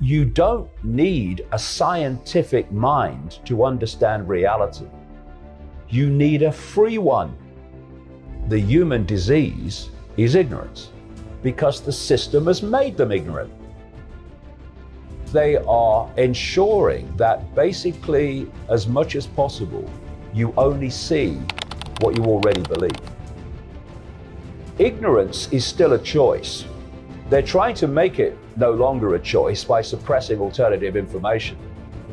You don't need a scientific mind to understand reality. You need a free one. The human disease is ignorance because the system has made them ignorant. They are ensuring that basically, as much as possible, you only see what you already believe. Ignorance is still a choice. They're trying to make it no longer a choice by suppressing alternative information.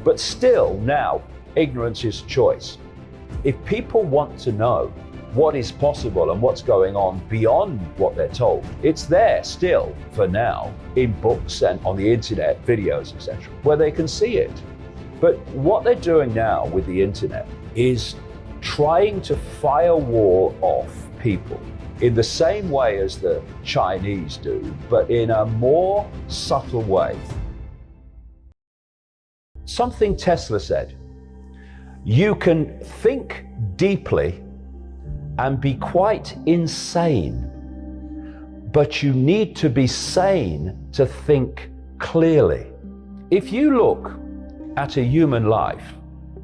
But still now, ignorance is a choice. If people want to know what is possible and what's going on beyond what they're told, it's there still for now in books and on the internet, videos, etc., where they can see it. But what they're doing now with the internet is trying to firewall off people in the same way as the Chinese do, but in a more subtle way. Something Tesla said, you can think deeply and be quite insane, but you need to be sane to think clearly. If you look at a human life,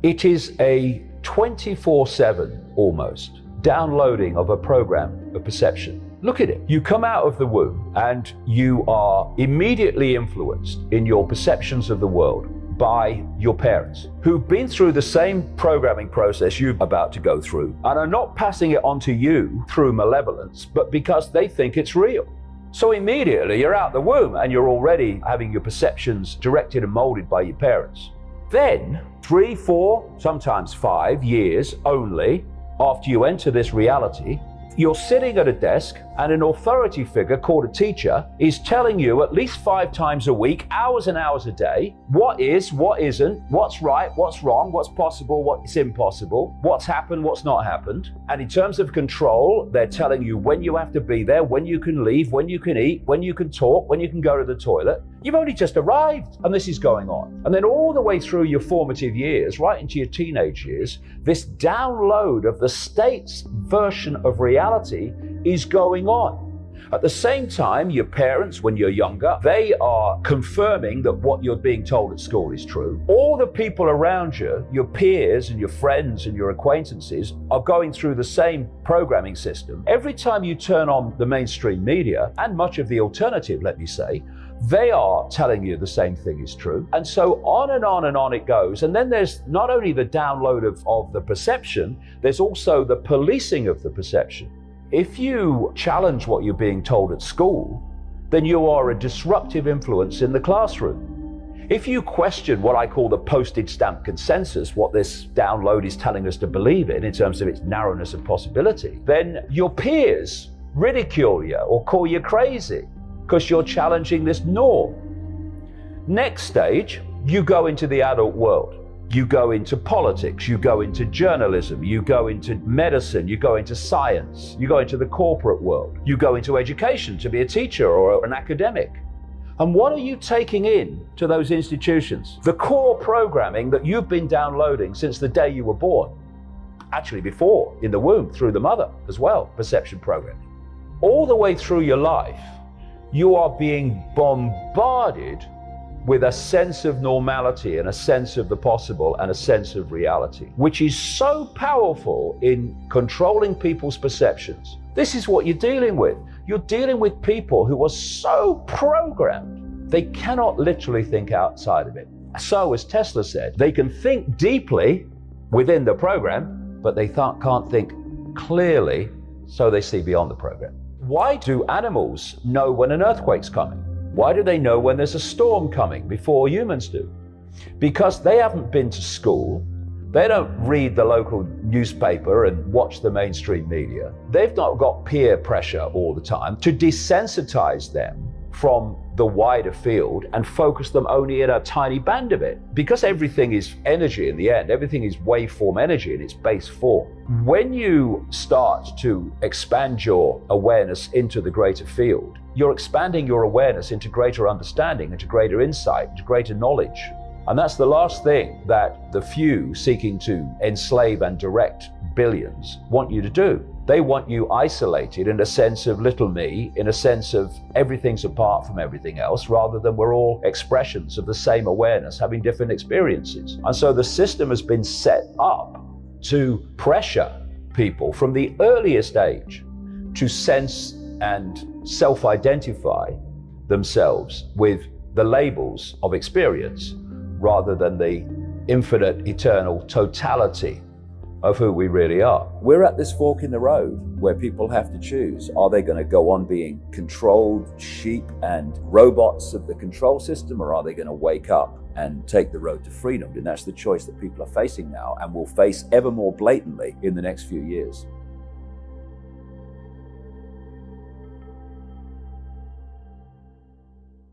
it is a 24/7 almost downloading of a program of perception. Look at it. You come out of the womb and you are immediately influenced in your perceptions of the world by your parents, who've been through the same programming process you're about to go through and are not passing it on to you through malevolence, but because they think it's real. So immediately you're out the womb and you're already having your perceptions directed and molded by your parents. Then 3, 4, sometimes 5 years only after you enter this reality, you're sitting at a desk and an authority figure called a teacher is telling you at least 5 times a week, hours and hours a day, what is, what isn't, what's right, what's wrong, what's possible, what's impossible, what's happened, what's not happened. And in terms of control, they're telling you when you have to be there, when you can leave, when you can eat, when you can talk, when you can go to the toilet. You've only just arrived and this is going on. And then all the way through your formative years, right into your teenage years, this download of the state's version of reality is going on. At the same time, your parents, when you're younger, they are confirming that what you're being told at school is true. All the people around you, your peers and your friends and your acquaintances, are going through the same programming system. Every time you turn on the mainstream media, and much of the alternative, let me say, they are telling you the same thing is true. And so on and on and on it goes. And then there's not only the download of the perception, there's also the policing of the perception. If you challenge what you're being told at school, then you are a disruptive influence in the classroom. If you question what I call the postage stamp consensus, what this download is telling us to believe in terms of its narrowness of possibility, then your peers ridicule you or call you crazy because you're challenging this norm. Next stage, you go into the adult world. You go into politics, you go into journalism, you go into medicine, you go into science, you go into the corporate world, you go into education to be a teacher or an academic. And what are you taking in to those institutions? The core programming that you've been downloading since the day you were born. Actually before, in the womb, through the mother as well, perception programming. All the way through your life, you are being bombarded with a sense of normality and a sense of the possible and a sense of reality, which is so powerful in controlling people's perceptions. This is what you're dealing with. You're dealing with people who are so programmed, they cannot literally think outside of it. So, as Tesla said, they can think deeply within the program, but they can't think clearly, so they see beyond the program. Why do animals know when an earthquake's coming? Why do they know when there's a storm coming before humans do? Because they haven't been to school. They don't read the local newspaper and watch the mainstream media. They've not got peer pressure all the time to desensitize them from the wider field and focus them only in a tiny band of it. Because everything is energy in the end, everything is waveform energy in its base form. When you start to expand your awareness into the greater field, you're expanding your awareness into greater understanding, into greater insight, into greater knowledge. And that's the last thing that the few seeking to enslave and direct billions want you to do. They want you isolated in a sense of little me, in a sense of everything's apart from everything else, rather than we're all expressions of the same awareness, having different experiences. And so the system has been set up to pressure people from the earliest age to sense and self-identify themselves with the labels of experience rather than the infinite, eternal totality of who we really are. We're at this fork in the road where people have to choose. Are they going to go on being controlled sheep and robots of the control system, or are they going to wake up and take the road to freedom? And that's the choice that people are facing now and will face ever more blatantly in the next few years.